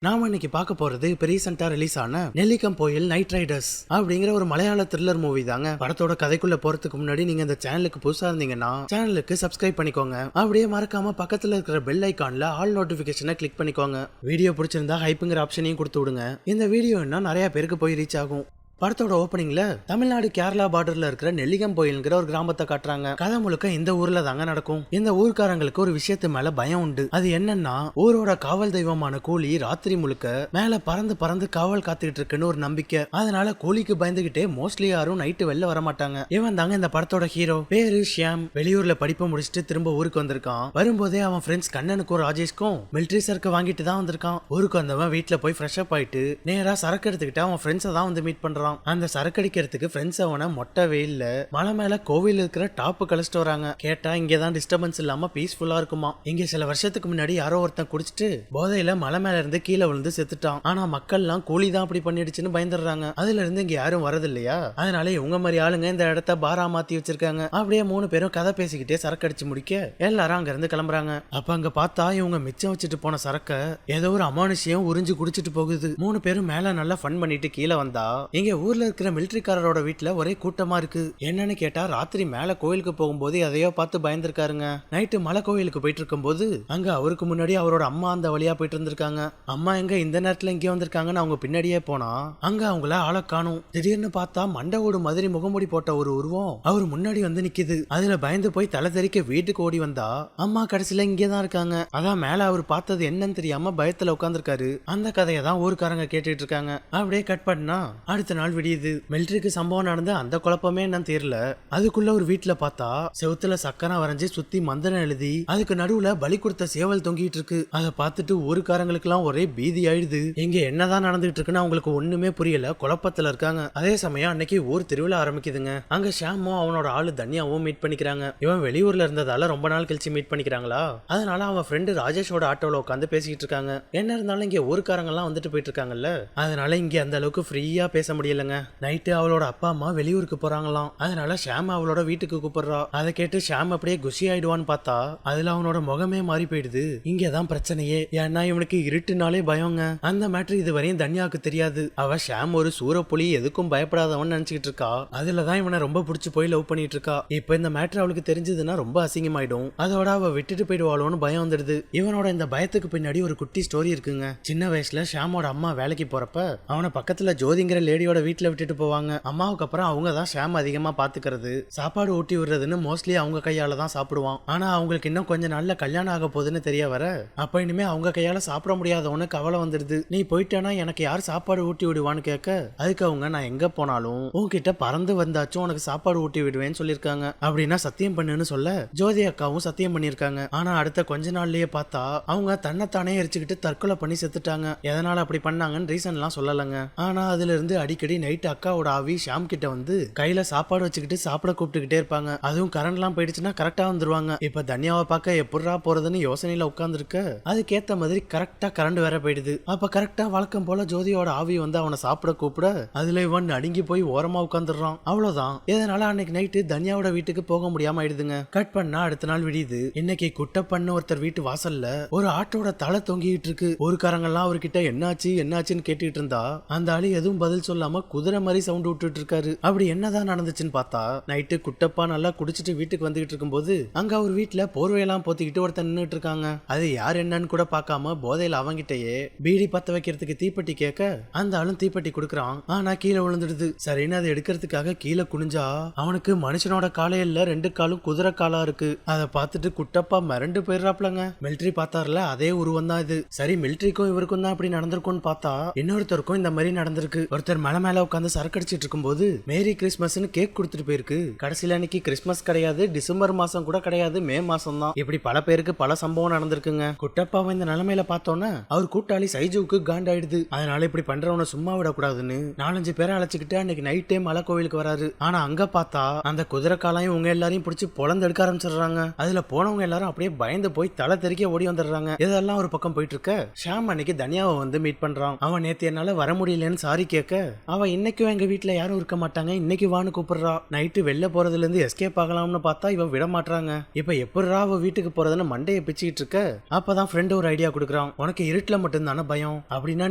நாம இன்னைக்கு பார்க்க போறது இப்போ ரீசெண்டா ரிலீஸ் ஆன நெல்லிக்கம் கோயில் நைட் ரைடர்ஸ் அப்படிங்கிற ஒரு மலையாள த்ரில்லர் மூவி தாங்க. படத்தோட கதைக்குள்ள போறதுக்கு முன்னாடி நீங்க இந்த சேனலுக்கு புதுசா இருந்தீங்கன்னா சேனலுக்கு சப்ஸ்கிரைப் பண்ணிக்கோங்க. அப்படியே மறக்காம பக்கத்துல இருக்கிற பெல் ஐகான்ல ஆல் நோட்டிபிகேஷனை கிளிக் பண்ணிக்கோங்க. வீடியோ பிடிச்சிருந்தா ஹைப்புங்கிற ஆப்ஷனையும் கொடுத்து விடுங்க. இந்த வீடியோ இன்னும் நிறைய பேருக்கு போய் ரீச் ஆகும். படத்தோட ஓப்பனிங்ல தமிழ்நாடு கேரளா பார்டர்ல இருக்கிற நெல்லிகம் கோயில்ங்கிற ஒரு கிராமத்தை காட்டுறாங்க. கதை முழுக்க இந்த ஊர்ல தாங்க நடக்கும். இந்த ஊர்க்காரங்களுக்கு ஒரு விஷயத்து மேல பயம் உண்டு. அது என்னன்னா ஊரோட காவல் தெய்வமான கோழி ராத்திரி முழுக்க மேல பறந்து பறந்து காவல் காத்துக்கிட்டு இருக்குன்னு ஒரு நம்பிக்கை. அதனால கோழிக்கு பயந்துகிட்டே மோஸ்ட்லி யாரும் நைட்டு வெளில வர மாட்டாங்க. இவன் தாங்க இந்த படத்தோட ஹீரோ. பேரு ஷியாம். வெளியூர்ல படிப்பை முடிச்சுட்டு திரும்ப ஊருக்கு வந்திருக்கான். வரும்போதே அவன் ஃப்ரெண்ட்ஸ் கண்ணனுக்கும் ராஜேஷ்க்கும் மிலிட்டரி சரக்கு வாங்கிட்டு தான் வந்திருக்கான். ஊருக்கு வந்தவன் வீட்டுல போய் ஃப்ரெஷ் அப் ஆயிட்டு நேரா சரக்கு எடுத்துக்கிட்டு அவன் ஃப்ரெண்ட்ஸை தான் வந்து மீட் பண்றான். அந்த சரக்கு அடிக்கிறதுக்கு ஃப்ரெண்ட்ஸ் அவனை மொட்டை வெயில்ல மலை மேல கோவில் இருக்கிற டாப்பு கழிச்சிட்டு வராங்க. கேட்டா இங்கதான் டிஸ்டர்பன்ஸ் இல்லாம பீஸ்ஃபுல்லா இருக்குமா. இங்க சில வருஷத்துக்கு முன்னாடி யாரோ ஒருத்தன் குடிச்சிட்டு போதையில மலை மேல இருந்து கீழே விழுந்து செத்துட்டான். ஆனா மக்கள் எல்லாம் கோழி தான் அப்படி பண்ணிடுச்சுன்னு பயந்துடுறாங்க. அதுல இருந்து இங்க யாரும் வரது இல்லையா, அதனால இவங்க மாதிரி ஆளுங்க இந்த இடத்த பாரா மாத்தி வச்சிருக்காங்க. அப்படியே 3 பேரும் கதை பேசிக்கிட்டே சரக்கு அடிச்சு முடிக்க எல்லாரும் அங்க இருந்து கிளம்புறாங்க. அப்ப அங்க பார்த்தா இவங்க மிச்சம் வச்சுட்டு போன சரக்க ஏதோ ஒரு அமானுஷியம் உறிஞ்சு குடிச்சிட்டு போகுது. 3 பேரும் மேல நல்லா ஃபன் பண்ணிட்டு கீழே வந்தா இங்க ஊர்ல இருக்கிற மிலிட்டரிக்காரரோட வீட்டுல ஒரே கூட்டமா இருக்கு. என்னன்னு கேட்டா ராத்திரி மேல கோயிலுக்கு போகும்போது எதையோ பார்த்து பயந்துருக்காருங்க. நைட்டு மலை கோயிலுக்கு போயிட்டு இருக்கும் போது அங்க அவருக்கு முன்னாடி அவரோட அம்மா அந்த வழியா போயிட்டு இருந்திருக்காங்க. அம்மா எங்க இந்த நேரத்துல இங்கே வந்திருக்காங்கன்னு அவங்க பின்னாடியே போனா அங்க அவங்கள ஆளை காணும். திடீர்னு பார்த்தா மண்டை ஓடு மாதிரி முகமுடி போட்ட ஒரு உருவம் அவர் முன்னாடி வந்து நிக்குது. அதுல பயந்து போய் தலை தெறிக்க வீட்டுக்கு ஓடி வந்தா அம்மா கடைசியில இங்கேதான் இருக்காங்க. அதான் மேல அவர் பார்த்தது என்னன்னு தெரியாம பயத்துல உட்கார்ந்துருக்காரு. அந்த கதையை தான் ஊருக்காரங்க கேட்டுட்டு இருக்காங்க. அப்படியே கட் பண்ணா அடுத்த நாள் விடியுது. மிலிட்டரிக்கு சம்பவம் நடந்து அந்த குழப்பமே என்னன்னு தெரியல. அதுக்குள்ள ஒரு வீட்டுல பார்த்தா செவுத்துல சக்கரம் வரைஞ்சி சுத்தி மந்திரம் எழுதி அதுக்கு நடுவுல பலி கொடுத்த சேவல் தொங்கிட்டு இருக்கு. அதை பார்த்துட்டு ஊருக்காரங்களுக்கு எல்லாம் ஒரே பீதி ஆயிடுது. இங்க என்னதான் நடந்துட்டு இருக்குன்னு அவங்களுக்கு ஒண்ணுமே புரியல. குழப்பத்துல இருக்காங்க. அதே சமயம் அன்னைக்கு ஊர் திருவிழா ஆரம்பிக்குதுங்க. அங்க ஷாமும் அவனோட ஆளு தன்யாவும் மீட் பண்ணிக்கிறாங்க. இவன் வெளியூர்ல இருந்ததால ரொம்ப நாள் கழிச்சு மீட் பண்ணிக்கிறாங்களா, அதனால அவன் ஃப்ரெண்டு ராஜேஷோட ஆட்டோல உட்காந்து பேசிக்கிட்டு இருக்காங்க. என்ன இருந்தாலும் இங்க ஊருக்காரங்க எல்லாம் வந்துட்டு போயிட்டு இருக்காங்கல்ல, அதனால இங்க அந்த அளவுக்கு ஃப்ரீயா பேச முடியலங்க. நைட்டு அவளோட அப்பா அம்மா வெளியூருக்கு போறாங்களாம். அதனால ஷாம் அவளோட வீட்டுக்கு கூப்பிடுறா. அதை கேட்டு ஷாம் அப்படியே குஷி ஆயிடுவான்னு பார்த்தா அதுல அவனோட முகமே மாறி போயிடுது. இங்கதான் பிரச்சனையே. ஏன்னா இவனுக்கு இருட்டுனாலே பயங்க. அந்த மேட்ரு இதுவரையும் தன்யாவுக்கு தெரியாது. அவ ஷாம் ஒரு சூரப்புலி, எதுக்கும் பயப்படாதவன் நினைச்சுக்கிட்டு இருக்கா. அதுலதான் இவனை ரொம்ப பிடிச்சு போய் லவ் பண்ணிட்டு இருக்கா. இப்ப இந்த மேட்ரு அவளுக்கு தெரிஞ்சதுன்னா ரொம்ப அசிங்கமாயிடும். அதோட அவ விட்டுட்டு போயிடுவாளோன்னு பயம் வந்துடுது. இவனோட இந்த பயத்துக்கு பின்னாடி ஒரு குட்டி ஸ்டோரி இருக்குங்க. சின்ன வயசுல ஷாமோட அம்மா வேலைக்கு போறப்ப அவனை பக்கத்துல ஜோதிங்கிற லேடியோட வீட்டுல விட்டுட்டு போவாங்க. அம்மாவுக்கு அப்புறம் அவங்க தான் ஷாம் அதிகமா பாத்துக்கிறது, சாப்பாடு ஊட்டி விடுறதுன்னு மோஸ்ட்லி அவங்க கையால தான் சாப்பிடுவான். ஆனா அவங்களுக்கு இன்னும் கொஞ்ச நாள்ல கல்யாணம் ஆக போகுதுன்னு தெரிய வர அப்ப இனிமே அவங்க கையால சாப்பிட முடியாதவனு கவலை வந்துடுது. நீ போயிட்டானா எனக்கு யார் சாப்பாடு ஊட்டி விடுவான்னு கேட்க அதுக்கு அவங்க நான் எங்க போனாலும் உன்கிட்ட பறந்து வந்தாச்சும் உனக்கு சாப்பாடு ஊட்டி விடுவேன்னு சொல்லிருக்காங்க. அப்படின்னா சத்தியம் பண்ணுன்னு சொல்ல ஜோதி அக்காவும் சத்தியம் பண்ணிருக்காங்க. ஆனா அடுத்த கொஞ்ச நாள்லயே பார்த்தா அவங்க தன்னைத்தானே எரிச்சுக்கிட்டு தற்கொலை பண்ணி செத்துட்டாங்க. எதனால அப்படி பண்ணாங்கன்னு ரீசன் எல்லாம் சொல்லலங்க. ஆனா அதுல இருந்து அடிக்கடி நைட் அக்காவோட ஆவி ஷாம் கிட்ட வந்து கையில சாப்பாடு வச்சுக்கிட்டு சாப்பிட கூப்பிட்டுக்கிட்டே இருப்பாங்க. அதுவும் கரண்ட் எல்லாம் போயிடுச்சுன்னா கரெக்டா வந்துருவாங்க. இப்ப தன்யாவை பார்க்க எப்படிரா போறதுன்னு யோசனையில உட்கார்ந்து இருக்க அதுக்கேத்த மாதிரி கரெக்டா கரண்ட் வேற போயிடுது. அப்ப கரெக்டா வழக்கம் போல ஜோதியோட ஆவி வந்து அவனை சாப்பிட கூப்பிட அதுல இவன் அடங்கி போய் ஓரமா உட்காந்துடுறான். அவ்வளவுதான். இதனால அன்னைக்கு நைட்டு தன்யாவோட வீட்டுக்கு போக முடியாம ஆயிடுதுங்க. கட் பண்ணா அடுத்த நாள் விடியுது. இன்னைக்கு குட்டப்பண்ணு ஒருத்தர் வீட்டு வாசல்ல ஒரு ஆட்டோட தலை தொங்கிட்டு இருக்கு. ஊருக்காரங்கெல்லாம் அவர்கிட்ட என்னாச்சு என்னாச்சுன்னு கேட்டுட்டு இருந்தா அந்த ஆளு எதுவும் பதில் சொல்லாம குதிரை மாதிரி சவுண்ட் விட்டுட்டு இருக்காரு. அப்படி என்னதான் நடந்துச்சுன்னு பார்த்தா நைட்டு குட்டப்பா நல்லா குடிச்சிட்டு வீட்டுக்கு வந்துகிட்டு இருக்கும்போது அங்க அவர் வீட்டுல போர்வையெல்லாம் போத்திக்கிட்டு ஒருத்தன் நின்னுட்டு இருக்காங்க. அது யார் என்னன்னு கூட பார்க்காம போதையில அவங்கிட்டயே பீடி பத்த வைக்கிறதுக்கு தீப்பெட்டி கேட்க அந்த ஆளும் தீப்பெட்டி கொடுக்கறான். ஆனா கீழே விழுந்துடுது. சரின்னு அதை எடுக்கிறதுக்காக கீழே குனிஞ்சா அவனுக்கு மனுஷனோட காலே இல்ல, 2 காலும் குதிரை காலா இருக்கு. அதை பார்த்துட்டு குட்டப்பா மிரண்டு போயிடுறாப்லங்க. மிலிட்டரி பார்த்தாருல அதே உருவம் தான் இது. சரி மிலிட்டரிக்கும் இவருக்கும் தான் அப்படி நடந்திருக்கும்னு பார்த்தா இன்னொருத்தருக்கும் இந்த மாதிரி நடந்திருக்கு. ஒருத்தர் மலை மேல உட்காந்து சரக்கு அடிச்சிட்டு இருக்கும்போது மேரி கிறிஸ்மஸ்னு கேக் கொடுத்துட்டு போயிருக்கு. கடைசியில அன்னைக்கு கிறிஸ்மஸ் கிடையாது, டிசம்பர் மாசம் கூட கிடையாது, மே மாசம் தான். இப்படி பல பேருக்கு பல சம்பவம் நடந்திருக்குங்க. குட்டப்பாவை இந்த நிலைமையில பார்த்தோன்னா அவர் கூட்டாளி சைஜுவுக்கு காண்டாயிடுது. அதனால இப்படி பண்றவனை சும்மா விடக்கூடாதுன்னு 4-5 பேரை அழைச்சிக்கிட்டு அன்னைக்கு நைட்டே மலை கோவிலுக்கு வராரு. ஆனா அங்க பார்த்தா அந்த குதிரை காலையும் உங்க எல்லாரையும் பிடிச்சி பொழந்து எடுக்க ஆரம்பிச்சிடுறாங்க. அதுல போனவங்க எல்லாரும் அப்படியே பயந்து போய் தலை தெறிக்க ஓடி வந்துடுறாங்க. இதெல்லாம் ஒரு பக்கம் போயிட்டு இருக்க ஷாம் அன்னைக்கு தனியாவை வந்து மீட் பண்றான். அவன் நேத்து என்னால வர முடியலன்னு சாரி கேட்க அவ இன்னைக்கும் எங்க வீட்டுல யாரும் இருக்க மாட்டாங்க, இன்னைக்கு வான்னு கூப்பிடுறா. நைட்டு வெளில போறதுல இருந்து எஸ்கேப் ஆகலாம்னு பார்த்தா இவன் விட மாட்டாங்க. இப்ப எப்படிரா அவ வீட்டுக்கு போறதுன்னு மண்டையை பிச்சுக்கிட்டு இருக்க. அப்பதான் ஃப்ரெண்ட் ஒரு ஐடியா கொடுக்குறான். உனக்கு இருட்டுல மட்டும் தானே பயம், அப்படின்னா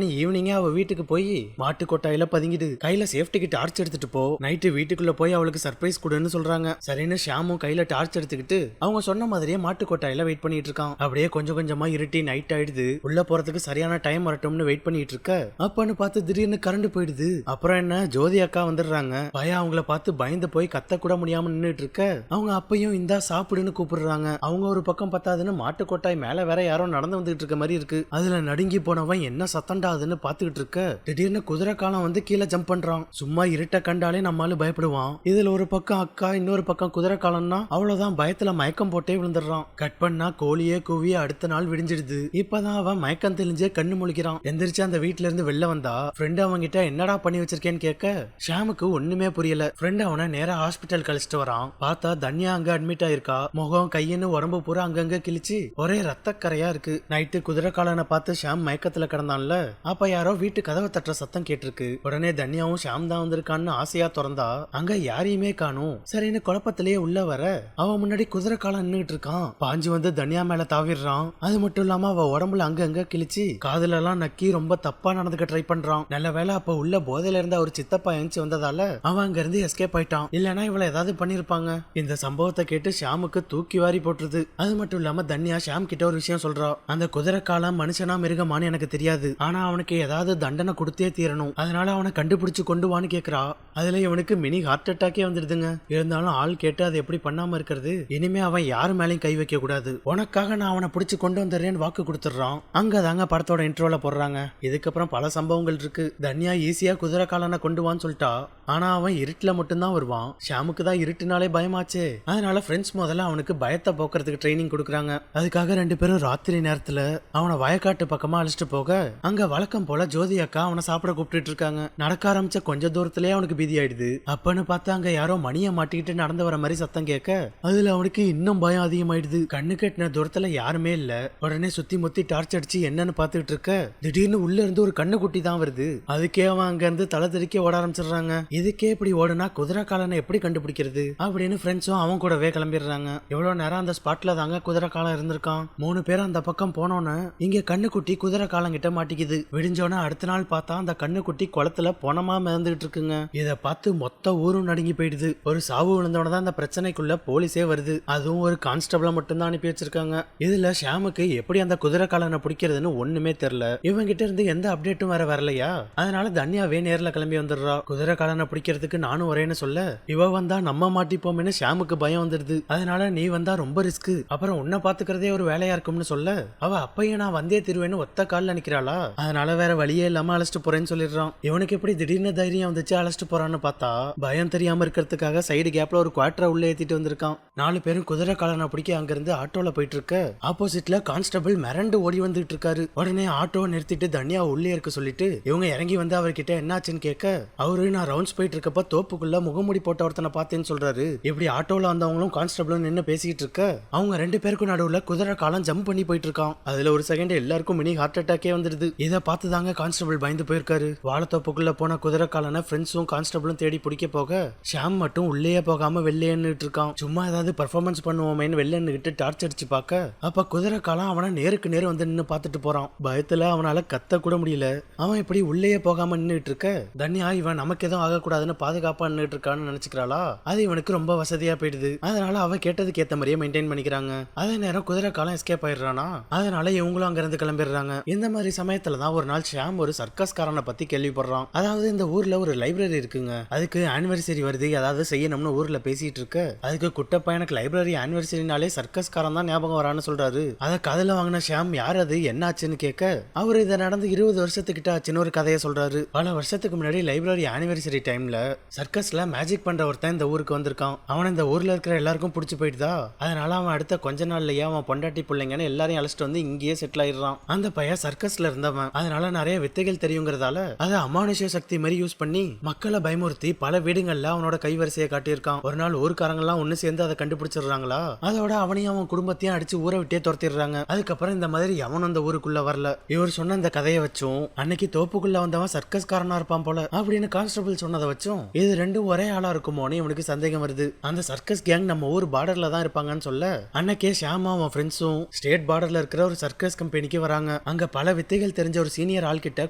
நீ ஈவினிங்கே அவ வீட்டுக்கு போய் மாட்டு கொட்டாயில பதுங்கிடு, கையில சேஃப்டிக்கு டார்ச் எடுத்துட்டு போ, நைட்டு வீட்டுக்குள்ள போய் அவளுக்கு சர்ப்ரைஸ் கொடுன்னு சொல்றாங்க. சரின்னு ஷாமும் கையில டார்ச் எடுத்துக்கிட்டு அவங்க சொன்ன மாதிரியே மாட்டு கொட்டாயில வெயிட் பண்ணிட்டு இருக்கான். அப்படியே கொஞ்சம் கொஞ்சமா இருட்டி நைட் ஆயிடுது. உள்ள போறதுக்கு சரியான டைம் வரட்டும்னு வெயிட் பண்ணிட்டு இருக்க. அப்பன்னு பார்த்து திடீர்னு கரண்ட் போயிடுது. அப்புறம் என்ன, ஜோதி அக்கா வந்துடுறாங்க. பையன் அவங்கள பார்த்து பயந்து போய் கத்த கூட முடியாம நின்னுட்டு இருக்க. அவங்க அப்பையும் இந்தா சாப்பிடுன்னு கூப்பிடுறாங்க. அவங்க ஒரு பக்கம் பத்தாதுன்னு மாட்டு கொட்டாய் மேல வேற யாரோ நடந்து வந்துட்டு இருக்க மாதிரி இருக்கு. அதுல நடுங்கி போனவன் என்ன சத்தண்டாதுன்னு பாத்துக்கிட்டு இருக்க. திடீர்னு குதிரை காலம் வந்து கீழே ஜம்ப் பண்றான். சும்மா இருட்ட கண்டாலே நம்மால பயப்படுவான். இதுல ஒரு பக்கம் அக்கா, இன்னொரு பக்கம் குதிரை காலம்னா அவ்வளவுதான், பயத்துல மயக்கம் போட்டே விழுந்துடுறான். கட் பண்ணா கோழியே கூவிய அடுத்த நாள் விடிஞ்சிடுது. இப்பதான் அவன் மயக்கம் தெளிஞ்சே கண்ணு முழிக்கிறான். எந்திரிச்சு அந்த வீட்டுல இருந்து வெளில வந்தா ஃப்ரெண்ட் அவங்க கிட்ட என்னடா பண்ணி வச்சிருக்கேன்னு கேட்க ஷாமுக்கு ஒண்ணுமே புரியல. ஃப்ரெண்ட் அவனை நேரா ஹாஸ்பிட்டல் கழிச்சிட்டு வரான். பார்த்தா தன்யா அங்க அட்மிட் ஆயிருக்கா. முகம் கையின்னு உடம்பு பூரா அங்கங்க கிழிச்சு ஒரே ரத்த கரையா இருக்கு. நைட்டு குதிரை காலனை பார்த்து ஷாம் மயக்கத்துல கிடந்தான்ல, அப்ப யாரோ வீட்டு கதவை தட்டுற சத்தம் கேட்டிருக்கு. உடனே தன்யாவும் ஷாம் தான் வந்திருக்கான்னு ஆசையா திறந்தா அங்க யாரையுமே காணும். சரின்னு குழப்பத்திலேயே உள்ள வர அவன் முன்னாடி குதிரை காலம் நின்னுட்டு இருக்கான். பாஞ்சு வந்து தன்யா மேல தாவிடுறான். அது மட்டும் இல்லாம அவ உடம்புல அங்க கிழிச்சு காதுல எல்லாம் நக்கி ரொம்ப தப்பா நடந்துக்க ட்ரை பண்றான். நல்ல வேலை அப்ப உள்ள போதையில இருந்த ஒரு சித்தப்பா எழுந்து வந்ததால அவன் அங்க இருந்து எஸ்கேப் ஆயிட்டான். இல்லனா இவளை ஏதாவது பண்ணிருப்பாங்க. இந்த சம்பவத்தை கேட்டு ஷாமுக்கு தூக்கி வாரி போட்டுருது. அது மட்டும் இல்லாம தன்யா ஷாம் கிட்ட ஒரு விஷயம் சொல்றா. அந்த குதிரை காலம் மனுஷனா மிருகமானு எனக்கு தெரியாது, ஆனா அவனுக்கு ஏதாவது தண்டனை கொடுத்தே தீரணும், அதனால அவனை கண்டுபிடிச்சு கொண்டு வான்னு கேக்குறா. அதுல இவனுக்கு மினி ஹார்ட் அட்டாக்கே வந்துடுதுங்க. இருந்தாலும் ஆள் கேட்டு அதை எப்படி பண்ணாம இருக்கிறது. இனிமே அவன் யாரு மேலையும் கை வைக்க கூடாது, உனக்காக நான் அவனை பிடிச்சு கொண்டு வந்துடுறேன்னு வாக்கு கொடுத்துடுறான். அங்கதாங்க படத்தோட இன்ட்ரோல போடுறாங்க. இதுக்கப்புறம் பல சம்பவங்கள் இருக்கு. தன்யா ஈஸியா குதிரை காலனை கொண்டு வான்னு சொல்லிட்டா, ஆனா அவன் இருட்டுல மட்டும்தான் வருவான். ஷாமுக்கு தான் இருட்டுனாலே பயமாச்சு. அதனால ஃப்ரெண்ட்ஸ் முதல்ல அவனுக்கு பயத்தை போக்குறதுக்கு ட்ரைனிங் கொடுக்குறாங்க. அதுக்காக ரெண்டு பேரும் ராத்திரி நேரத்துல அவனை வயக்காட்டு பக்கமா அழைச்சிட்டு போக அங்க வழக்கம் போல ஜோதி அக்கா அவனை சாப்பிட கூப்பிட்டு இருக்காங்க. நடக்க ஆரம்பிச்ச கொஞ்ச தூரத்திலேயே அவனுக்கு பீதி ஆயிடுது. அப்பன்னு பார்த்தா அங்க யாரோ மணியை மாட்டிக்கிட்டு நடந்து வர மாதிரி சத்தம் கேட்க அதுல அவனுக்கு இன்னும் பயம் அதிகமாயிடுது. கண்ணு கட்டின தூரத்துல யாருமே இல்ல. உடனே சுத்தி முத்தி டார்ச் அடிச்சு என்னன்னு பாத்துக்கிட்டு இருக்க திடீர்னு உள்ள இருந்து ஒரு கண்ணு குட்டி தான் வருது. அதுக்கே அவன் அங்க இருந்து தலை தெறிக்க ஓட ஆரம்பிச்சிடுறாங்க. இதுக்கே இப்படி ஓடுனா குதிரை காலனை எப்படி கண்டுபிடிக்கிறது அப்படின்னு ஃப்ரெண்ட்ஸும் அவன் கூடவே கிளம்பிடுறாங்க. எவ்வளவு நேரம் அந்த ஸ்பாட்ல தாங்க குதிரை காலம் இருந்திருக்கான். 3 பேர் அந்த பக்கம் போனோன்னு இங்க கண்ணுக்குட்டி குதிரை காலம் கிட்ட மாட்டிக்குது. விடிஞ்சோன்னா அடுத்த நாள் பார்த்தா அந்த கண்ணுக்குட்டி குளத்துல பொணமா மிதந்துட்டு இருக்குங்க. இத பார்த்து மொத்த ஊரும் நடுங்கி போயிடுது. ஒரு சாவு விழுந்தோட தான் அந்த பிரச்சனைக்குள்ள போலீஸே வருது. அதுவும் ஒரு கான்ஸ்டபிள மட்டும் தான் அனுப்பி வச்சிருக்காங்க. இதுல ஷாமுக்கு எப்படி அந்த குதிரை காலனை பிடிக்கிறதுன்னு ஒண்ணுமே தெரியல. இவங்க கிட்ட இருந்து எந்த அப்டேட்டும் வேற வரலையா. அதனால தன்யாவே நேர்ல கிளம்பி வந்துடுறா. குதிரை காலனை பிடிக்கிறதுக்கு நானும் வரேன்னு சொல்ல இவ வந்தா நம்ம மாட்டிப்போம்னு ஷாமுக்கு பயம் வந்துடுது. அதனால நீ வந்தா ரொம்ப ரிஸ்க், அப்புறம் உன்னை பாத்துக்கிறதே ஒரு வேலையா இருக்கும்னு சொல்ல அவ அப்பையும் நான் வந்தே திருவேன்னு ஒத்த கால்ல நிக்கிறாளா. அதனால வேற வழியே இல்லாம அழைச்சிட்டு போறேன்னு சொல்லிடுறான். இவனுக்கு எப்படி திடீர்னு தைரியம் வந்துச்சு அழைச்சிட்டு போறான்னு பார்த்தா பயம் தெரியாம இருக்கிறதுக்காக சைடு கேப்ல ஒரு குவார்டரை உள்ள ஏத்திட்டு வந்திருக்கான். 4 பேரும் குதிரை காலனை பிடிக்க அங்கிருந்து ஆட்டோல போயிட்டு இருக்க ஆப்போசிட்ல கான்ஸ்டபிள் மிரண்டு ஓடி வந்துட்டு இருக்காரு. உடனே ஆட்டோவை நிறுத்திட்டு தனியா உள்ளே இருக்க சொல்லிட்டு இவங்க இறங்கி வந்து அவர்கிட்ட என்னாச்சுன்னு கேட்க அவரு நான் ரவுண்ட்ஸ் போயிட்டு இருக்கப்ப தோப்புக்குள்ள முகமுடி போட்ட ஒருத்தனை பார்த்தேன்னு சொல்றாரு. இப்படி ஆட்டோல வந்தவங்களும் கான்ஸ்டபிளும் நின்று பேசிக்கிட்டு இருக்க அவங்க 2 பேருக்கும் நடுவுல குதிரை காலம் ஜம்ப் பண்ணி போயிட்டு இருக்கான். அதுல ஒரு செகண்ட் எல்லாருக்கும் மினி ஹார்ட் அட்டாக்கே வந்துடுது. இதை பார்த்து தாங்க கான்ஸ்டபிள் பயந்து போயிருக்காரு. வாழைத்தோப்புக்குள்ள போன குதிரை காலனை ஃப்ரெண்ட்ஸும் கான்ஸ்டபிளும் தேடி பிடிக்க போக ஷாம் மட்டும் உள்ளே போகாம வெளியேன்னுட்டு இருக்கான். சும்மா ஏதாவது பர்ஃபார்மன்ஸ் பண்ணுவோமேன்னு வெளியன்னுகிட்டு டார்ச் அடிச்சு பார்க்க அப்ப குதிரை காலம் அவனை நேருக்கு நேர் வந்து நின்று பார்த்துட்டு போறான். பயத்துல அவனால கத்த கூட முடியல. அவன் இப்படி உள்ளே போகாம நின்றுட்டு இருக்க தன்யா இவன் நமக்கு எதுவும் ஆகக்கூடாதுன்னு பாதுகாப்பா நின்றுட்டு இருக்கான்னு நினைச்சுக்கிறாளா. அது இவனுக்கு ரொம்ப வசதியா போயிடுது. அதனால அவ கேட்டதுக்கு ஏத்த மாதிரியே மெயின்டைன் பண்ணிக்கிறாங்க. அதே நேரம் குதிரை காலம் எஸ்கேப் ஆயிடுறானா. அதனால இவங்களும் அங்க இருந்து கிளம்பிடுறாங்க. இந்த மாதிரி சமயத்துல தான் ஒரு நாள் ஷாம் ஒரு சர்க்கஸ் காரனை பத்தி கேள்விப்படுறான். அதாவது இந்த ஊர்ல ஒரு லைப்ரரி இருக்குங்க, அதுக்கு ஆனிவர்சரி வருது, ஏதாவது செய்யணும்னு ஊர்ல பேசிட்டு இருக்க அதுக்கு குட்டப்பா எனக்கு லைப்ரரி ஆனிவர்சரினாலே சர்க்கஸ் காரன் தான் ஞாபகம் வரான்னு சொல்றாரு. அதை கதையில வாங்கின ஷாம் யார் அது என்ன ஆச்சுன்னு கேட்க அவர் இதை நடந்து 20 வருஷத்துக்கிட்ட ஆச்சுன்னு ஒரு கதையை சொல்றாரு. பல வருஷத்துக்கு முன்னாடி லைப்ரரி ஆனிவர்சரி டைம்ல சர்க்கஸ்ல மேஜிக் பண்ற ஒருத்தன் இந்த ஊருக்கு வந்திருக்கான். அவன் இந்த ஊர்ல இருக்கிற எல்லாருக்கும் பிடிச்சி போயிட்டுதா. அதனால அவன் அடுத்த கொஞ்ச நாள்லயே அவன் பொண்டாட்டி பிள்ளைங்கன்னு எல்லாரையும் அழைச்சிட்டு வந்து இங்கேயே செட்டில் ஆயிடுறான். அந்த பையன் சர்க்கஸ்ல இருந்தவன். அதனால நிறைய வித்தைகள் தெரியுங்கிறதால அதை அமானுஷ்ய சக்தி மாதிரி யூஸ் பண்ணி மக்களை பயமுறுத்தி பல வீடுகள்ல அவனோட கைவரிசையை காட்டியிருக்கான். ஒரு நாள் ஊருக்காரங்க எல்லாம் ஒண்ணு சேர்ந்து அதை கண்டுபிடிச்சிடுறாங்களா. அதோட அவனையும் அவன் குடும்பத்தையும் அடிச்சு ஊரை விட்டே துரத்திடுறாங்க. அதுக்கப்புறம் இந்த மாதிரி எவனும் அந்த ஊருக்குள்ள வரல. இவர் சொன்ன இந்த கதையை வச்சும் அன்னைக்கு தோப்புக்குள்ள வந்தவன் சர்க்கஸ்காரனா இருப்பான் போல அப்படின்னு கான்ஸ்டபிள் சொன்னதை வச்சும் இது ரெண்டும் ஒரே ஆளா இருக்குமோன்னு இவனுக்கு சந்தேகம் வருது. அந்த சர்க்கஸ் கேங் நம்ம ஊர் பார்டர்ல தான் இருப்பாங்கன்னு சொல்ல அன்னைக்கே ஷியாமா அவன் ஃப்ரெண்ட்ஸும் ஸ்டேட் பார்டர்ல இருக்கிற ஒரு சர்க்கஸ் கம்பெனிக்கு வராங்க. அங்க பல வித்தைகள் தெரிஞ்ச ஒரு சீனியர் ஆள் கிட்ட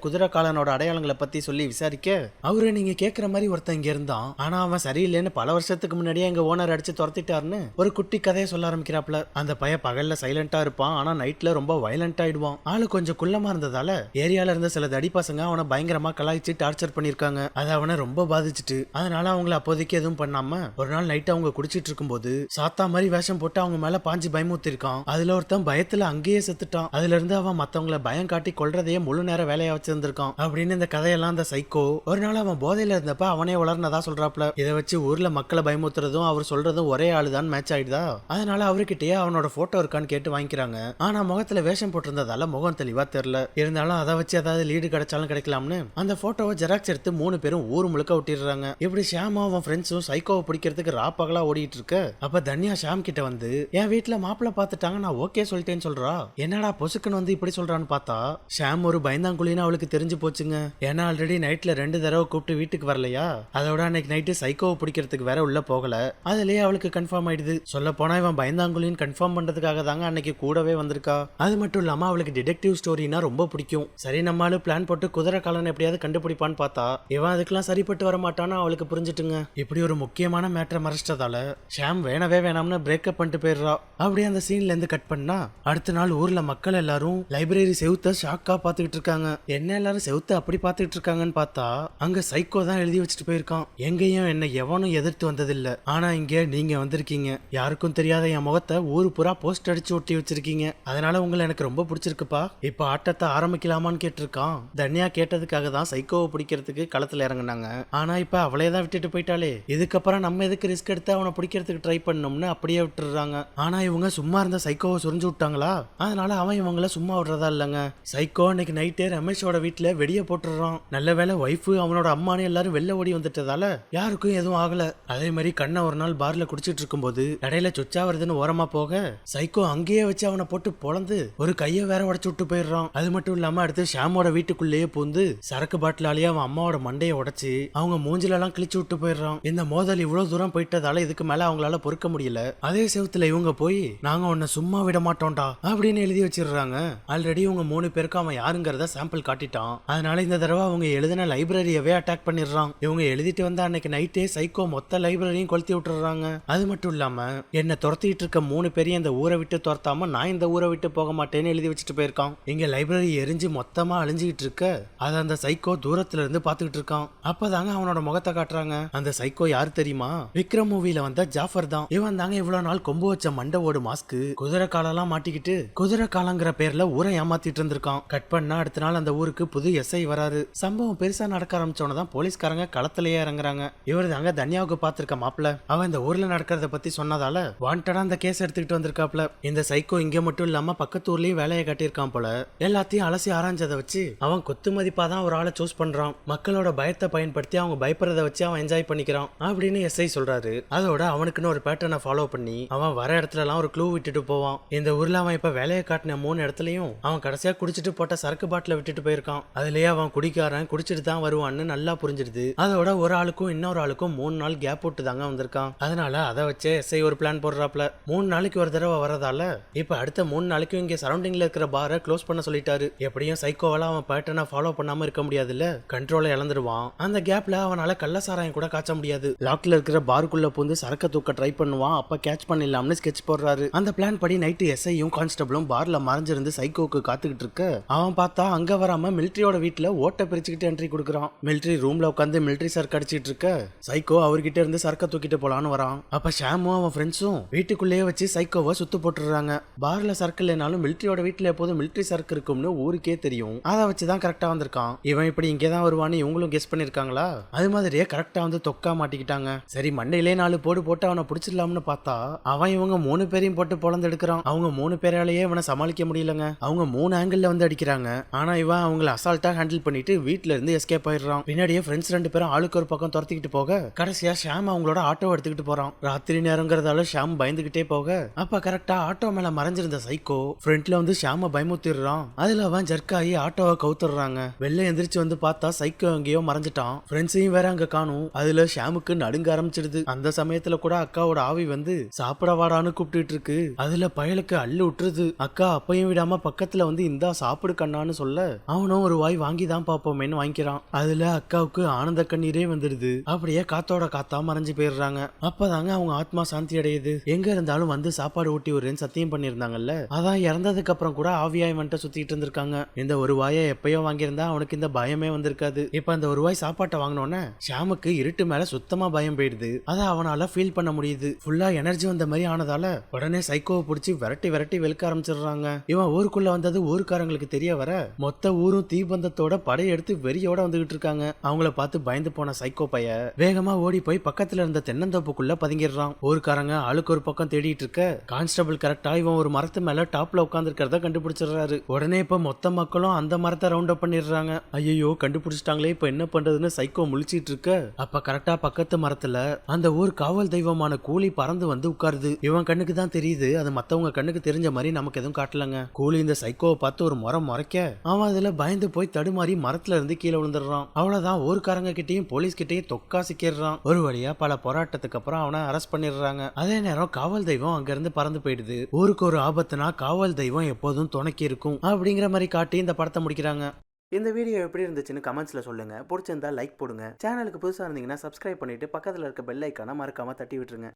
குதிரை காலனோட அடையாளங்களை பத்தி சொல்லி விசாரிக்க அவரு நீங்க கேக்குற மாதிரி ஒருத்தன் இங்க இருந்தான், ஆனா அவன் சரியில்லைன்னு பல வருஷத்துக்கு முன்னாடியே எங்க ஓனர் அடிச்சு துரத்திட்டாருன்னு ஒரு குட்டி கதையை சொல்ல ஆரம்பிக்கிறாப்ல. அந்த பையன் பகல்ல சைலண்டா இருப்பான், ஆனா நைட்ல ரொம்ப வயலண்ட் ஆயிடுவான். ஆளு கொஞ்சம் குள்ளமா இருந்ததால ஏரியால இருந்த சில தடி பசங்க அவனை பயங்கரமா கலாய்ச்சி டார்ச்சர் பண்ணிருக்காங்க. அது அவனை ரொம்ப பாதிச்சுட்டு அதனால அவங்கள அப்போதைக்கு எதுவும் பண்ணாம ஒரு நாள் நைட் அவங்க குடிச்சிட்டு இருக்கும்போது சாத்தா மாதிரி வேஷம் போட்டு அவங்க மேல பாஞ்சு பயமுத்திருக்கான். அதுல ஒருத்தன் பயத்துல அங்கேயே செத்துட்டான். அதுல இருந்து அவன் மத்தவங்களை பயம் காட்டி கொல்றதையே முழு நேர வேலையா வச்சிருந்திருக்கான் அப்படின்னு இந்த கதையெல்லாம் அந்த சைக்கோ ஒரு நாள் அவன் போதையில இருந்தப்ப அவனே வளர்னதா சொல்றாப்ல. இதை வச்சு ஊர்ல மக்களை பயமுத்துறதும் அவர் சொல்றதும் ஒரே ஆளுதான் மேட்ச் ஆயிடுதா. அதனால அவர்கிட்டயே அவனோட போட்டோ இருக்கான்னு கேட்டு வாங்கிக்கிறாங்க. ஆனா முகத்துல வேஷம் போட்டிருந்ததால முகம் தெளிவா தெரியல. இருந்தாலும் அதை வச்சு ஏதாவது லீடு கிடைச்சாலும் கிடைக்கலாம்னு அந்த போட்டோவை ஜெராக்ஸ் எடுத்து 3 பேரும் ஊர் முழுக்க ஒட்டிடுறாங்க. இப்படி ஷியாமா அவன் ஃப்ரெண்ட்ஸும் சைக்கோவை பிடிக்கிறதுக்கு ராப்பகலா ஓடிட்டு இருக்க அப்ப தன்யா ஷியாம் கிட்ட வந்து என் வீட்டுல மாப்பிள்ள பாத்துட்டாங்க, நான் ஓகே சொல்லிட்டேன்னு சொல்றா. என்னடா பொசுக்குன்னு வந்து இப்படி சொல்றான்னு பார்த்தா ஷியாம் ஒரு பயந்தாங்குழின்னு அவளுக்கு தெரிஞ்சு போச்சுங்க. ஏன்னா ஆல்ரெடி நைட்ல 2 தடவை கூப்பிட்டு வீட்டுக்கு வரலையா. அதோட அன்னைக்கு நைட்டு சைக்கோவை பிடிக்கிறதுக்கு வேற உள்ள போகல. அதுலயே அவளுக்கு கன்ஃபார்ம் ஆயிடுது. சொல்ல போனா இவன் பயந்தாங்குழின்னு கன்ஃபார்ம் பண்றதுக்காக தாங்க அன்னைக்கு கூடவே வந்திருக்கா. அது மட்டும் இல்லாம அவளுக்கு டிடெக்டிவ் ஸ்டோரினா ரொம்ப பிடிக்கும். சரி நம்மளால பிளான் போட்டு குதிரை காலன் எப்படியாவது கண்டுபிடிப்பான்னு பார்த்தா இவன் அதுக்கெல்லாம் சரிப்பட்டு வர மாட்டான்னு அவளுக்கு புரிஞ்சுட்டுங்க. இப்படி ஒரு முக்கியமான மேட்டரை மறைச்சிட்டதால ஷாம் வேணவே வேணாம்னு பிரேக்கப் பண்ணிட்டு போயிடுறா. அப்படியே அந்த சீன்ல இருந்து கட் பண்ணா அடுத்த நாள் ஊர்ல மக்கள் எல்லாரும் லைப்ரரி செவுத்த ஷாக்கா பாத்துக்கிட்டு இருக்காங்க. என்ன எல்லாரும் செவுத்த அப்படி பாத்துக்கிட்டு இருக்காங்கன்னு பார்த்தா அங்க சைக்கோ தான் எழுதி வச்சுட்டு போயிருக்கான். எங்கேயும் என்ன எவனும் எதிர்த்து வந்ததில்ல, ஆனா இங்க நீங்க வந்திருக்கீங்க. யாருக்கும் தெரியாத என் முகத்தை ஊரு புறா போஸ்ட் அடிச்சு ஒட்டி வச்சிருக்கீங்க. அதனால உங்களை எனக்கு ரொம்ப பிடிச்சிருக்குப்பா. இப்ப ஆட்டத்தை ஆரம்பிக்கலாமான்னு கேட்டிருக்கான். தன்யா கேட்டதுக்காக தான் சைக்கோவை பிடிக்கிறதுக்கு களத்துல இறங்குனாங்க. ஆனா இப்ப அவளே தான் விட்டுட்டு போயிட்டாலே, இதுக்கப்புறம் நம்ம எதுக்கு ரிஸ்க் எடுத்து அவனை பிடிக்கிறதுக்கு ட்ரை பண்ணோம்னு அப்படியே விட்டுறாங்க. ஆனா இவங்க சும்மா இருந்த சைக்கோவை சுரிஞ்சு விட்டாங்களா, அதனால அவன் இவங்கள சும்மா விடுறதா இல்லங்க. சைக்கோ அன்னைக்கு நைட்டே ரமேஷோட வீட்டுல வெடிய போட்டுறான். நல்ல வேலை ஒய்ஃபு அவனோட அம்மானு எல்லாரும் வெளில ஓடி வந்துட்டதால யாருக்கும் எதுவும் ஆகல. அதே மாதிரி கண்ணை ஒரு நாள் பார்ல குடிச்சிட்டு இருக்கும்போது இடையில சுச்சா வருதுன்னு ஓரமா போக சைக்கோ அங்கேயே வச்சு அவனை போட்டு பொழந்து ஒரு கைய வேற உடைச்சு விட்டு போயிடுறான். அது மட்டும் இல்லாம அடுத்து ஷாமோட வீட்டுக்குள்ளேயே பூந்து சரக்கு பாட்டிலாலேயே அவன் அம்மாவோட மண்டையை உடைச்சு அவங்க மூஞ்சில எல்லாம் கிழிச்சு விட்டு போயிடுறான். இந்த மோதல் இவ்வளவு தூரம் போயிட்டதால இதுக்கு மேல அவங்களால பொறுக்க முடியல. அதே செவத்துல இவங்க போய் நாங்க உன்னை சும்மா விட மாட்டோம்டா அப்படின்னு எழுதி வச்சிடுறாங்க. ஆல்ரெடி இவங்க 3 பேருக்கு அவன் யாருங்கிறத சாம்பிள் காட்டிட்டான். அதனால இந்த தடவை அவங்க எழுதின லைப்ரரியவே அட்டாக் பண்ணிடுறான். இவங்க எழுதிட்டு வந்த அன்னைக்கு நைட்டே சைக்கோ மொத்த லைப்ரரியும் கொளுத்தி விட்டுறாங்க. அது மட்டும் இல்லாம என்ன துரத்திட்டு இருக்க 3 பேரையும் இந்த ஊரை விட்டு துரத்தாம நான் இந்த ஊரை விட்டு போக மாட்டேன்னு எழுதி வச்சுட்டு போயிருக்கான். இங்க லைப்ரரி எரிஞ்சு மொத்தமா அழிஞ்சுக்கிட்டு இருக்க அதை அந்த சைக்கோ தூரத்துல இருந்து பாத்துக்கிட்டு இருக்கான். அப்பதாங்க அவனோட முகத்தை காட்டுறாங்க. அந்த சைக்கோ யாரு தெரியுமா? விக்ரம் மூவில வந்த ஜாஃபர் தான். இவன் தாங்க இவ்வளவு நாள் கொம்பு வச்ச மண்டவோடு மாஸ்க் குதிரை காலெல்லாம் மாட்டிக்கிட்டு குதிரை காலங்கிற பேர்ல ஊரை ஏமாத்திட்டு இருந்திருக்கான். கட் பண்ணா அடுத்த நாள் அந்த ஊருக்கு புது எஸ்ஐ வராரு. சம்பவம் பெருசா நடக்க ஆரம்பிச்சோன்னதான் போலீஸ்காரங்க களத்திலேயே இறங்குறாங்க. இவர் தாங்க தன்யாவுக்கு பாத்திருக்க மாப்பிள்ள. அவன் இந்த ஊர்ல நடக்கிறத பத்தி சொன்னதால வாண்டடா அந்த கேஸ் எடுத்துக்கிட்டு வந்திருக்காப்ல. இந்த சைக்கோ இங்க மட்டும் இல்லாம பக்கத்து ஊர்லயும் வேலையை கட்டியிருக்கான் போல. எல்லாத்தையும் அலசி ஆராய்ஞ்சதை வச்சு அவன் கொத்து மதிப்பா தான் ஒரு ஆளை சூஸ் பண்றான். மக்களோட பயத்தை பயன்படுத்தி அவங்க பயப்படுறத வச்சு அவன் என்ஜாய் பண்ணிக்கிறான் அப்படின்னு எஸ்ஐ சொல்றாரு. அதோட அவனுக்குன்னு ஒரு பேட்டர்னை ஃபாலோ பண்ணி அவன் வர இடத்துல எல்லாம் ஒரு க்ளூ விட்டுட்டு போவான். இந்த ஊர்ல அவன் இப்ப வேலையை காட்டின 3 இடத்துலயும் அவன் கடைசியா குடிச்சிட்டு போட்ட சரக்கு பாட்டில விட்டுட்டு போயிருக்கான். அதுலயே அவன் குடிக்காரன் குடிச்சிட்டு தான் வருவான்னு நல்லா புரிஞ்சிருது. அதோட ஒரு ஆளுக்கும் இன்னொரு ஆளுக்கும் 3 நாள் கேப் விட்டு தாங்க வந்திருக்கான். அதனால அதை வச்சு எஸ்ஐ ஒரு பிளான் போடுறாப்ல. 3 நாளைக்கு ஒரு தடவை வரதால இப்ப அடுத்த 3 நாளைக்கும் இங்க சரௌண்டிங்ல இருக்கிற பாரை க்ளோஸ் பண்ண சொல்லிட்டாரு. எப்படியும் சைக்கோவால அவன் பேட்டர்னை ஃபாலோ பண்ணாம இருக்க முடியாதுல்ல, கண்ட்ரோலை இழந்துருவான். அந்த கேப்ல அவனால கள்ளசாராயம் கூட காய்ச்ச முடியாது. லாக்ல இருக்கிற பாருக்குள்ள பூந்து சரக்க தூக்க ட்ரை பண்ணுவான். அப்ப கேட்ச் பண்ணிடலாம்னு ஸ்கெட்ச் போடுறாரு. அந்த பிளான் படி நைட்டு எஸ்ஐயும் கான்ஸ்டபிளும் பார்ல மறைஞ்சிருந்து சைக்கோக்கு காத்துக்கிட்டு இருக்க அவன் பார்த்தா அங்க வராம மிலிட்டரியோட வீட்டுல ஓட்டை பிரிச்சுக்கிட்டு என்ட்ரி கொடுக்குறான். மிலிட்டரி ரூம்ல உட்காந்து மிலிட்டரி சரக்கு அடிச்சிட்டு இருக்க சைக்கோ அவர்கிட்ட இருந்து சரக்க தூக்கிட்டு போலான்னு வரான். அப்ப ஷாமும் அவன் ஃப்ரெண்ட்ஸும் வீட்டுக்குள்ளேயே வச்சு சைக்கோவை சுத்து போட்டுறாங்க. பார்ல சரக்கு இல்லைனாலும் மிலிட்டரியோட வீட்டுல எப்போதும் மிலிட்டரி சரக்கு இருக்கும்னு ஊருக்கே தெரியும். அதை வச்சுதான் கரெக்டா வந்திருக்கான். இவன் இப்படி இங்கேதான் வருவான்னு இவங்களும் கெஸ் பண்ணிருக்காங்களா. அது மாதிரியே கரெக்டா வந்து தொக்கா மாட்டிக்கிட்டாங்க. சரி மண்டையிலே 4 போடு போட்டு அவனை பிடிச்சிடலாம்னு பார்த்தா அவன் இவங்க 3 பேரையும் போட்டு பொழந்து எடுக்கிறான். அவங்க 3 பேராலேயே இவனை சமாளிக்க முடியலங்க. அவங்க 3 ஆங்கிள் வந்து அடிக்கிறாங்க. ஆனா இவன் அவங்கள அசால்ட்டா ஹேண்டில் பண்ணிட்டு வீட்ல இருந்து எஸ்கேப் ஆயிடுறான். பின்னாடியே ஃப்ரெண்ட்ஸ் 2 பேரும் ஆளுக்கு ஒரு பக்கம் துரத்திக்கிட்டு போக கடைசியா ஷாம் அவங்களோட ஆட்டோ எடுத்துக்கிட்டு போறான். ராத்திரி நேரங்கிறதால ஷாம் பயந்துகிட்டே போக அப்ப கரெக்டா ஆட்டோ மேல மறைஞ்சிருந்த சைக்கோ ஃப்ரண்ட்ல வந்து ஷாம பயமுத்திடுறான். அதுல அவன் ஜர்க்காயி ஆட்டோவை கவுத்துறாங்க. வெளில எந்திரிச்சு வந்து பார்த்தா சைக்கோ எங்கேயோ மறைஞ்சிட்டான். ஃப்ரெண்ட்ஸையும் வேற அங்க காணும். அதுல ஷாமுக்கு நடுங்க ஆரம்பிச்சிடுது. அந்த சமயத்துல கூட அக்காவோட ஆவி வந்து சாப்பிட வாடான்னு கூப்பிட்டு இருக்கு. அதுல பயலுக்கு அள்ளு விட்டுருது. அக்கா அப்பையும் விடாம பக்கத்துல வந்து இந்தா சாப்பிடு கண்ணான்னு சொல்ல அவனும் ஒரு வாய் வாங்கி தான் பாப்போமேன்னு வாங்கிக்கிறான். அதுல அக்காவுக்கு ஆனந்த கண்ணீரே வந்துடுது. அப்படியே காத்தோட காத்தா மறைஞ்சு போயிடுறாங்க. அப்பதாங்க அவங்க ஆத்மா சாந்தி அடையுது. எங்க இருந்தாலும் வந்து சாப்பாடு ஊட்டி விடுறேன்னு சத்தியம் பண்ணிருந்தாங்கல்ல, அதான் இறந்ததுக்கு அப்புறம் கூட ஆவியாய் வந்துட்டு சுத்திட்டு இருந்திருக்காங்க. இந்த ஒரு வாயை எப்பயோ வாங்கியிருந்தா அவனுக்கு இந்த பயமே வந்திருக்காது. இப்ப அந்த ஒரு வாய் சாப்பாட்டை வாங்கினோன்னே ஷாமுக்கு இருட்டு மேல சுத்தமா பயம் போயிடுது. அதை அவனால ஃபீல் பண்ண முடியுது. ஃபுல்லா எனர்ஜி வந்த மாதிரி ஆனதால உடனே சைக்கோவை பிடிச்சி விரட்டி விரட்டி வெளுக்க ஆரம்பிச்சிடுறாங்க. இவன் ஊருக்குள்ள வந்தது ஊருக்காரங்களுக்கு தெரிய வர மொத்த ஊரும் தீபந்தத்தோட படையெடுத்து வெறியோட வந்துகிட்டு இருக்காங்க. அவங்கள பார்த்து பயந்து போன சைக்கோ பைய வேகமா ஓடி போய் பக்கத்துல இருந்த தென்னந்தோப்புக்குள்ள பதுங்கிடுறான். ஊருக்காரங்க ஆளுக்கு ஒரு பக்கம் தேடிட்டு இருக்க கான்ஸ்டபிள் கரெக்டா இவன் ஒரு மரத்து மேல டாப்ல உட்கார்ந்து இருக்கிறத கண்டுபிடிச்சிடுறாரு. உடனே இப்ப மொத்த மக்களும் அந்த மரத்தை ரவுண்ட் அப் பண்ணிடுறாங்க. ஐயோ கண்டுபிடிச்சிட்டாங்களே இப்ப என்ன பண்றதுன்னு சைக்கோ முழிச்சிட்டு இருக்க அப்ப கரெக்டா பக்கத்து மரத்துல அந்த ஊர் காவல் தெய்வமான கூலி பறந்து வந்து உட்காருது. இவன் கண்ணுக்கு தான் தெரியுது, அது மத்தவங்க கண்ணுக்கு தெரிஞ்ச மாதிரி நமக்கு எதுவும் காட்டலங்க. கூலி இந்த சைக்கோவை பார்த்து ஒரு முறைக்க அவன் அதுல பயந்து போய் தடுமாறி மரத்துல இருந்து கீழே விழுந்துடுறான். அவ்வளவுதான் ஊருக்காரங்க கிட்டையும் போலீஸ் கிட்டையும் தொக்கா சிக்கிடுறான். ஒரு வழியா பல போராட்டத்துக்கு அப்புறம் அவனை அரெஸ்ட் பண்ணிடுறாங்க. அதே நேரம் காவல் தெய்வம் அங்க இருந்து பறந்து போயிடுது. ஊருக்கு ஒரு ஆபத்துனா காவல் தெய்வம் எப்போதும் துணைக்கி இருக்கும் அப்படிங்கிற மாதிரி காட்டி இந்த படத்தை முடிக்கிறாங்க. இந்த வீடியோ எப்படி இருந்துச்சுன்னு கமெண்ட்ஸ்ல சொல்லுங்க. பிடிச்சிருந்தா லைக் போடுங்க. சேனலுக்கு புதுசா இருந்தீங்கன்னா சப்ஸ்கிரைப் பண்ணிட்டு பக்கத்துல இருக்க பெல் ஐக்கான மறக்காம தட்டி விட்டுருங்க.